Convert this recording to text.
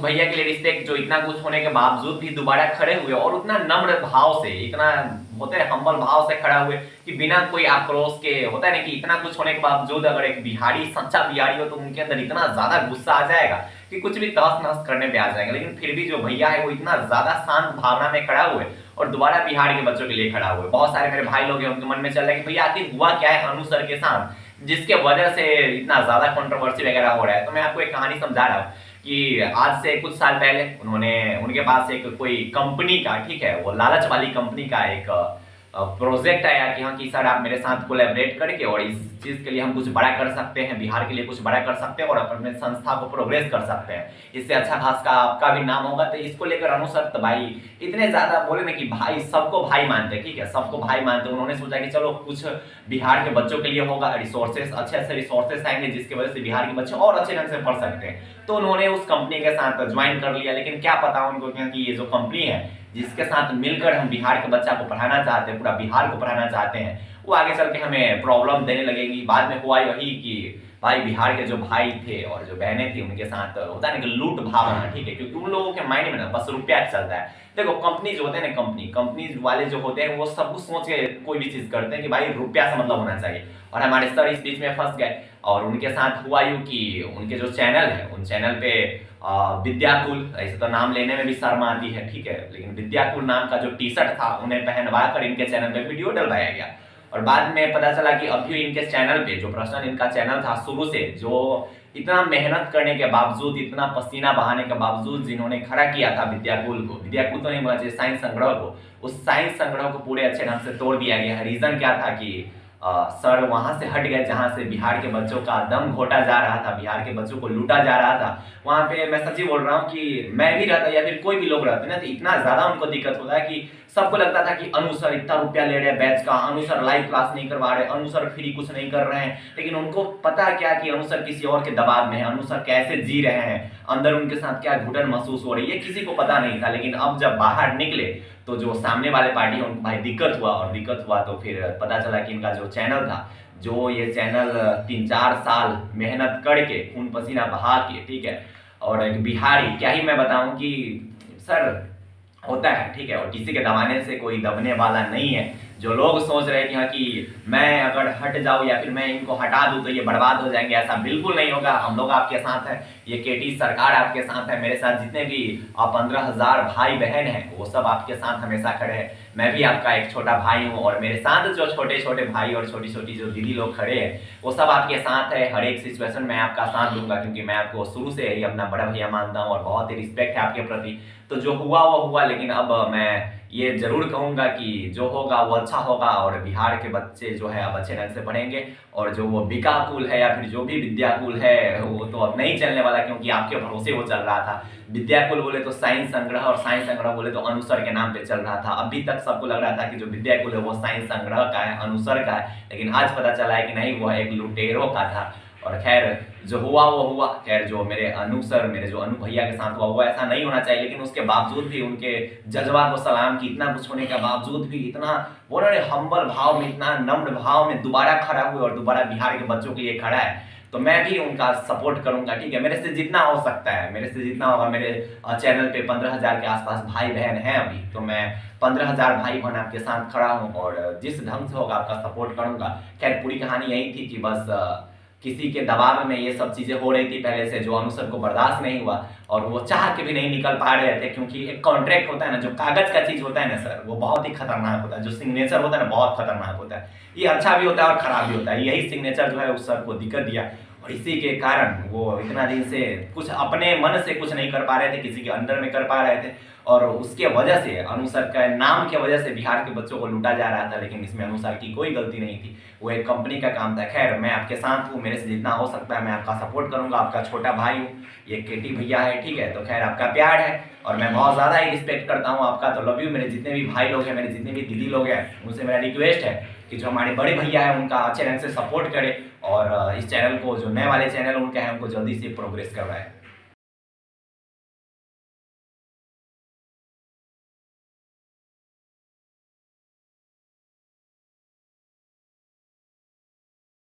उस भैया के लिए रिस्पेक्ट, जो इतना कुछ होने के बावजूद भी दोबारा खड़े हुए और उतना नम्र भाव से, इतना होते हैं हम्बल भाव से खड़ा हुए कि बिना कोई आक्रोश के, होता है ना कि इतना कुछ होने के बावजूद अगर एक बिहारी सच्चा बिहारी हो तो उनके अंदर इतना ज्यादा गुस्सा आ जाएगा कि कुछ भी तहस नहस करने पे आ जाएंगे। लेकिन फिर भी जो भैया है वो इतना ज्यादा शांत भावना में खड़ा हुए और दोबारा बिहार के बच्चों के लिए खड़ा हुए। बहुत सारे मेरे भाई लोग हैं, उनके मन में चल रहा है कि भैया आखिर हुआ क्या है अनु सर के साथ जिसके वजह से इतना ज्यादा कंट्रोवर्सी वगैरह हो रहा है। तो मैं आपको एक कहानी समझा रहा हूँ कि आज से कुछ साल पहले उनके पास एक कोई कंपनी का, ठीक है, वो लालच वाली कंपनी का एक प्रोजेक्ट आया कि हाँ कि सर आप मेरे साथ कोलैबोरेट करके और इस चीज के लिए हम कुछ बड़ा कर सकते हैं, बिहार के लिए कुछ बड़ा कर सकते हैं और अपने संस्था को प्रोग्रेस कर सकते हैं, इससे अच्छा खास का आपका भी नाम होगा। तो इसको लेकर अनु सर तो भाई इतने ज्यादा बोले ना कि भाई सबको भाई मानते हैं, ठीक है, सबको भाई मानते हैं। उन्होंने सोचा कि चलो कुछ बिहार के बच्चों के लिए होगा, रिसोर्सेस अच्छे रिसोर्सेस आएंगे जिसकी वजह से बिहार के बच्चे और अच्छे ढंग से पढ़ सकते हैं। तो उन्होंने उस कंपनी के साथ ज्वाइन कर लिया। लेकिन क्या पता उनको कि ये जो कंपनी है जिसके साथ मिलकर हम बिहार के बच्चा को पढ़ाना चाहते हैं, पूरा बिहार को पढ़ाना चाहते हैं, वो आगे चल के हमें प्रॉब्लम देने लगेगी। बाद में हुआ वही कि भाई बिहार के जो भाई थे और जो बहनें थी उनके साथ होता है ना कि लूट भावना, ठीक है, क्योंकि उन लोगों के माइंड में ना बस रुपया चलता है। देखो कंपनी जो होते हैं ना, कंपनी वाले जो होते हैं वो सब कुछ सोच के कोई भी चीज करते हैं कि भाई रुपया से मतलब होना चाहिए। और हमारे सर इस बीच में फंस गए और उनके साथ हुआ यूं कि उनके जो चैनल है उन चैनल पे विद्याकुल, ऐसे तो नाम लेने में भी शर्म आती है, ठीक है, लेकिन विद्याकुल नाम का जो टी शर्ट था उन्हें पहनवा कर इनके चैनल पे वीडियो डलवाया गया। और बाद में पता चला कि अभी इनके चैनल पे जो पर्सनल इनका चैनल था शुरू से, जो इतना मेहनत करने के बावजूद, इतना पसीना बहाने के बावजूद जिन्होंने खड़ा किया था विद्याकुल को, विद्याकुल तो नहीं बोला चाहिए, साइंस संग्रह को, उस साइंस संग्रह को पूरे अच्छे ढंग से तोड़ दिया गया है। रीजन क्या था कि सर वहां से हट गए जहां से बिहार के बच्चों का दम घोटा जा रहा था, बिहार के बच्चों को लूटा जा रहा था। वहां पे मैं सच्ची बोल रहा हूँ कि मैं भी रहता या फिर कोई भी लोग रहते ना तो इतना ज्यादा उनको दिक्कत होता है कि सबको लगता था कि अनु सर इतना रुपया ले रहे हैं बैच का, अनु सर लाइव क्लास नहीं करवा रहे, अनु सर फ्री कुछ नहीं कर रहे हैं। लेकिन उनको पता क्या कि अनु सर किसी और के दबाव में है, अनु सर कैसे जी रहे हैं, अंदर उनके साथ क्या घुटन महसूस हो रही है, किसी को पता नहीं था। लेकिन अब जब बाहर निकले तो जो सामने वाले पार्टी है उनको भाई दिक्कत हुआ, और दिक्कत हुआ तो फिर पता चला कि इनका जो चैनल था, जो ये चैनल 3-4 साल मेहनत करके खून पसीना बहा के, ठीक है, और एक बिहारी, क्या ही मैं बताऊं कि सर होता है, ठीक है, और किसी के दबाने से कोई दबने वाला नहीं है। जो लोग सोच रहे हैं कि हाँ कि मैं अगर हट जाऊं या फिर मैं इनको हटा दूं तो ये बर्बाद हो जाएंगे, ऐसा बिल्कुल नहीं होगा। हम लोग आपके साथ हैं, ये केटी सरकार आपके साथ है, मेरे साथ जितने भी 15,000 भाई बहन हैं वो सब आपके साथ हमेशा खड़े हैं। मैं भी आपका एक छोटा भाई हूँ और मेरे साथ जो छोटे छोटे भाई और छोटी छोटी जो दीदी लोग खड़े हैं वो सब आपके साथ है। हर एक सिचुएशन में आपका साथ दूंगा क्योंकि मैं आपको शुरू से ही अपना बड़ा भैया मानता हूँ और बहुत ही रिस्पेक्ट है आपके प्रति। तो जो हुआ वो हुआ, लेकिन अब मैं ये जरूर कहूंगा कि जो होगा वो अच्छा होगा और बिहार के बच्चे जो है अब अच्छे ढंग से पढ़ेंगे। और जो वो विकाकुल है या फिर जो भी विद्याकुल है वो तो अब नहीं चलने वाला, क्योंकि आपके भरोसे वो चल रहा था। विद्याकुल बोले तो साइंस संग्रह और साइंस संग्रह बोले तो अनुसर के नाम पे चल रहा था। अभी तक सबको लग रहा था कि जो विद्याकुल है वो साइंस संग्रह का है, अनुसर का है, लेकिन आज पता चला है कि नहीं, वो एक लुटेरों का था। और खैर जो हुआ वो हुआ। खैर जो मेरे अनु सर, मेरे जो अनु भैया के साथ हुआ वो ऐसा नहीं होना चाहिए, लेकिन उसके बावजूद भी उनके जज्बा को सलाम की, इतना कुछ होने के बावजूद भी इतना उन्होंने हम्बल भाव में, इतना नम्र भाव में दोबारा खड़ा हुए और दोबारा बिहार के बच्चों के लिए खड़ा है। तो मैं भी उनका सपोर्ट करूंगा, ठीक है, मेरे से जितना हो सकता है, मेरे से जितना होगा। मेरे चैनल पे 15,000 के आसपास भाई बहन हैं अभी, तो मैं 15,000 भाई बहन आपके साथ खड़ा हूँ और जिस ढंग से होगा आपका सपोर्ट करूंगा। खैर पूरी कहानी यही थी कि बस किसी के दबाव में ये सब चीजें हो रही थी पहले से, जो अनुसर को बर्दाश्त नहीं हुआ और वो चाह के भी नहीं निकल पा रहे थे, क्योंकि एक कॉन्ट्रैक्ट होता है ना, जो कागज का चीज होता है ना सर, वो बहुत ही खतरनाक होता है। जो सिग्नेचर होता है ना बहुत खतरनाक होता है। ये अच्छा भी होता है और खराब भी होता है। यही सिग्नेचर जो है उस सर को दिक्कत दिया और इसी के कारण वो इतना दिन से कुछ अपने मन से कुछ नहीं कर पा रहे थे, किसी के अंडर में कर पा रहे थे, और उसके वजह से अनुसर का नाम के वजह से बिहार के बच्चों को लूटा जा रहा था। लेकिन इसमें अनुसर की कोई गलती नहीं थी, वो एक कंपनी का काम था। खैर मैं आपके साथ हूँ, मेरे से जितना हो सकता है मैं आपका सपोर्ट करूंगा, आपका छोटा भाई हूँ, ये केटी भैया है, ठीक है। तो खैर आपका प्यार है और मैं बहुत ज्यादा ही रिस्पेक्ट करता हूँ आपका, तो लव यू। मेरे जितने भी भाई लोग हैं, मेरे जितने भी दीदी लोग हैं, उनसे मेरा रिक्वेस्ट है कि जो हमारे बड़े भैया है उनका अच्छे ढंग से सपोर्ट करे और इस चैनल को, जो नए वाले चैनल उनके हैं, उनको जल्दी से प्रोग्रेस करवाए।